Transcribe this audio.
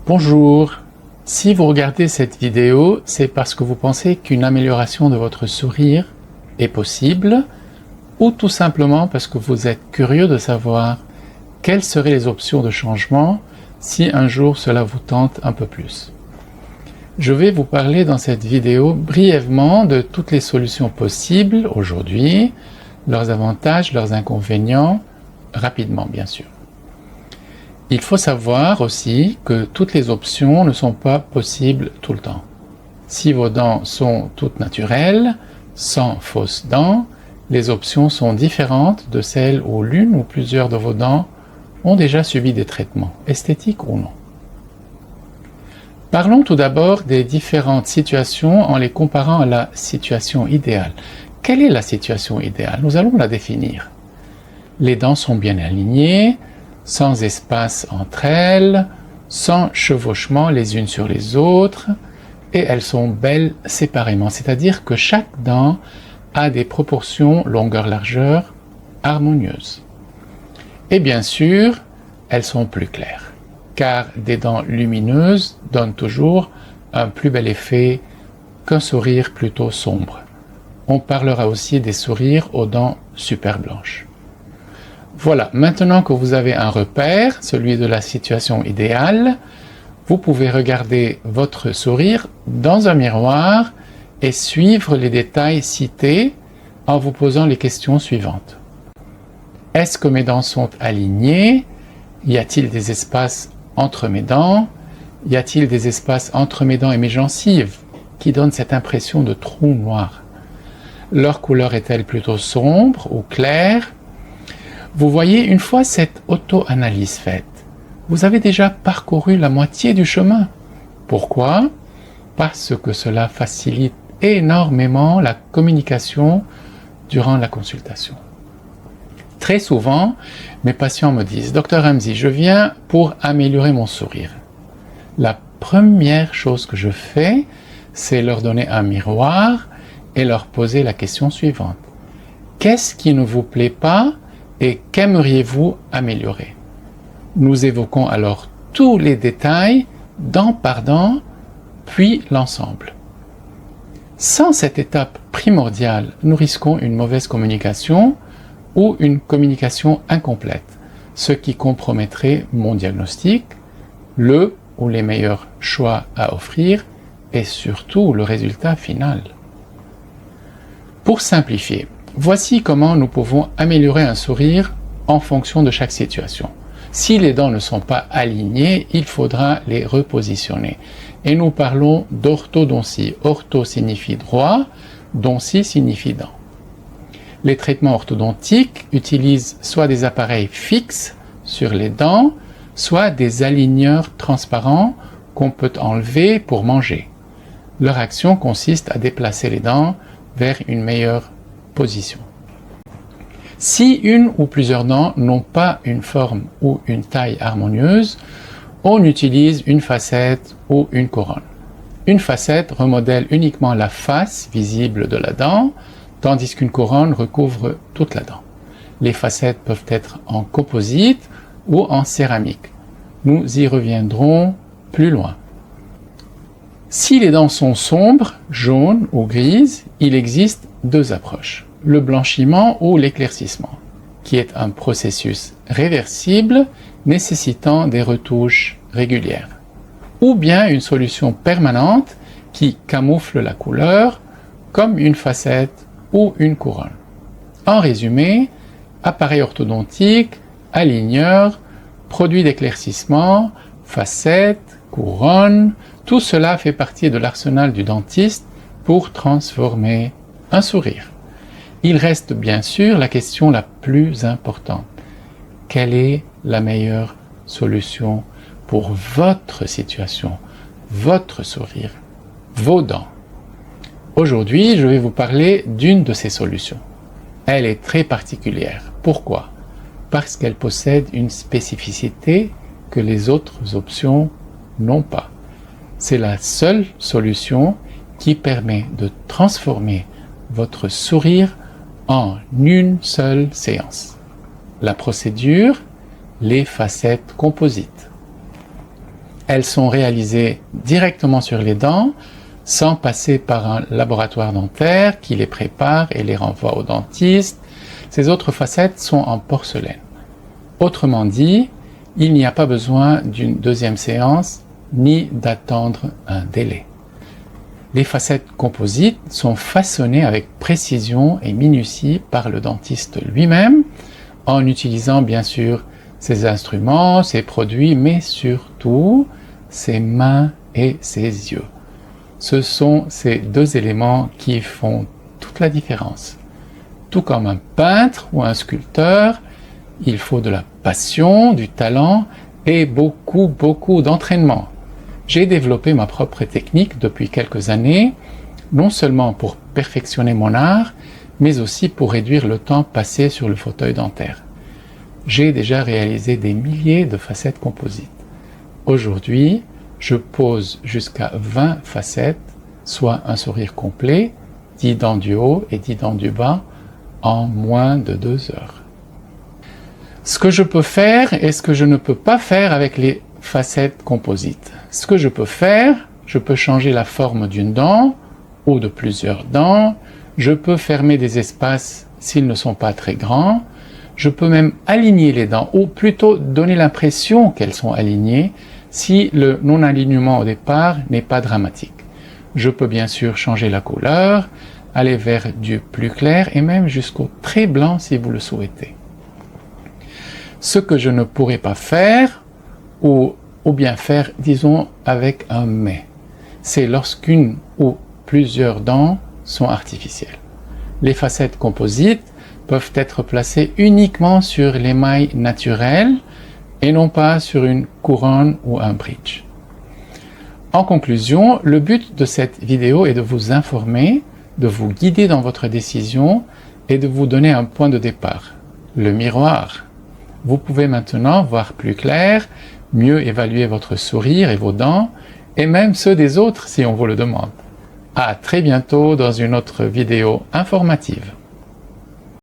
Bonjour, si vous regardez cette vidéo, c'est parce que vous pensez qu'une amélioration de votre sourire est possible ou tout simplement parce que vous êtes curieux de savoir quelles seraient les options de changement si un jour cela vous tente un peu plus. Je vais vous parler dans cette vidéo brièvement de toutes les solutions possibles aujourd'hui, leurs avantages, leurs inconvénients, rapidement bien sûr. Il faut savoir aussi que toutes les options ne sont pas possibles tout le temps. Si vos dents sont toutes naturelles, sans fausses dents, les options sont différentes de celles où l'une ou plusieurs de vos dents ont déjà subi des traitements, esthétiques ou non. Parlons tout d'abord des différentes situations en les comparant à la situation idéale. Quelle est la situation idéale? Nous allons la définir. Les dents sont bien alignées, sans espace entre elles, sans chevauchement les unes sur les autres, et elles sont belles séparément, c'est-à-dire que chaque dent a des proportions longueur-largeur harmonieuses. Et bien sûr, elles sont plus claires, car des dents lumineuses donnent toujours un plus bel effet qu'un sourire plutôt sombre. On parlera aussi des sourires aux dents super blanches. Voilà, maintenant que vous avez un repère, celui de la situation idéale, vous pouvez regarder votre sourire dans un miroir et suivre les détails cités en vous posant les questions suivantes. Est-ce que mes dents sont alignées? Y a-t-il des espaces entre mes dents? Y a-t-il des espaces entre mes dents et mes gencives qui donnent cette impression de trou noir? Leur couleur est-elle plutôt sombre ou claire? Vous voyez, une fois cette auto-analyse faite, vous avez déjà parcouru la moitié du chemin. Pourquoi? Parce que cela facilite énormément la communication durant la consultation. Très souvent, mes patients me disent « Dr Ramzy, je viens pour améliorer mon sourire ». La première chose que je fais, c'est leur donner un miroir et leur poser la question suivante. Qu'est-ce qui ne vous plaît pas et qu'aimeriez-vous améliorer? Nous évoquons alors tous les détails, dent par dent, puis l'ensemble. Sans cette étape primordiale, nous risquons une mauvaise communication ou une communication incomplète, ce qui compromettrait mon diagnostic, le ou les meilleurs choix à offrir et surtout le résultat final. Pour simplifier, voici comment nous pouvons améliorer un sourire en fonction de chaque situation. Si les dents ne sont pas alignées, il faudra les repositionner. Et nous parlons d'orthodontie. Ortho signifie droit, dontie signifie dent. Les traitements orthodontiques utilisent soit des appareils fixes sur les dents, soit des aligneurs transparents qu'on peut enlever pour manger. Leur action consiste à déplacer les dents vers une meilleure position. Si une ou plusieurs dents n'ont pas une forme ou une taille harmonieuse, on utilise une facette ou une couronne. Une facette remodèle uniquement la face visible de la dent, tandis qu'une couronne recouvre toute la dent. Les facettes peuvent être en composite ou en céramique. Nous y reviendrons plus loin. Si les dents sont sombres, jaunes ou grises, il existe deux approches. Le blanchiment ou l'éclaircissement, qui est un processus réversible nécessitant des retouches régulières, ou bien une solution permanente qui camoufle la couleur comme une facette ou une couronne. En résumé, appareil orthodontique, aligneur, produit d'éclaircissement, facette, couronne, tout cela fait partie de l'arsenal du dentiste pour transformer un sourire. Il reste bien sûr la question la plus importante. Quelle est la meilleure solution pour votre situation, votre sourire, vos dents? Aujourd'hui, je vais vous parler d'une de ces solutions. Elle est très particulière. Pourquoi? Parce qu'elle possède une spécificité que les autres options n'ont pas. C'est la seule solution qui permet de transformer votre sourire en une seule séance. La procédure, les facettes composites. Elles sont réalisées directement sur les dents, sans passer par un laboratoire dentaire qui les prépare et les renvoie au dentiste. Ces autres facettes sont en porcelaine. Autrement dit, il n'y a pas besoin d'une deuxième séance ni d'attendre un délai. Les facettes composites sont façonnées avec précision et minutie par le dentiste lui-même, en utilisant bien sûr ses instruments, ses produits, mais surtout ses mains et ses yeux. Ce sont ces deux éléments qui font toute la différence. Tout comme un peintre ou un sculpteur, il faut de la passion, du talent et beaucoup d'entraînement. J'ai développé ma propre technique depuis quelques années, non seulement pour perfectionner mon art, mais aussi pour réduire le temps passé sur le fauteuil dentaire. J'ai déjà réalisé des milliers de facettes composites. Aujourd'hui, je pose jusqu'à 20 facettes, soit un sourire complet, 10 dents du haut et 10 dents du bas, en moins de 2 heures. Ce que je peux faire et ce que je ne peux pas faire avec les facettes composites. Ce que je peux faire, je peux changer la forme d'une dent ou de plusieurs dents, je peux fermer des espaces s'ils ne sont pas très grands, je peux même aligner les dents ou plutôt donner l'impression qu'elles sont alignées si le non-alignement au départ n'est pas dramatique. Je peux bien sûr changer la couleur, aller vers du plus clair et même jusqu'au très blanc si vous le souhaitez. Ce que je ne pourrais pas faire, ou bien faire, disons, avec un mais, c'est lorsqu'une ou plusieurs dents sont artificielles. Les facettes composites peuvent être placées uniquement sur l'émail naturel et non pas sur une couronne ou un bridge. En conclusion, le but de cette vidéo est de vous informer, de vous guider dans votre décision et de vous donner un point de départ, le miroir. Vous pouvez maintenant voir plus clair, mieux évaluer votre sourire et vos dents, et même ceux des autres si on vous le demande. À très bientôt dans une autre vidéo informative.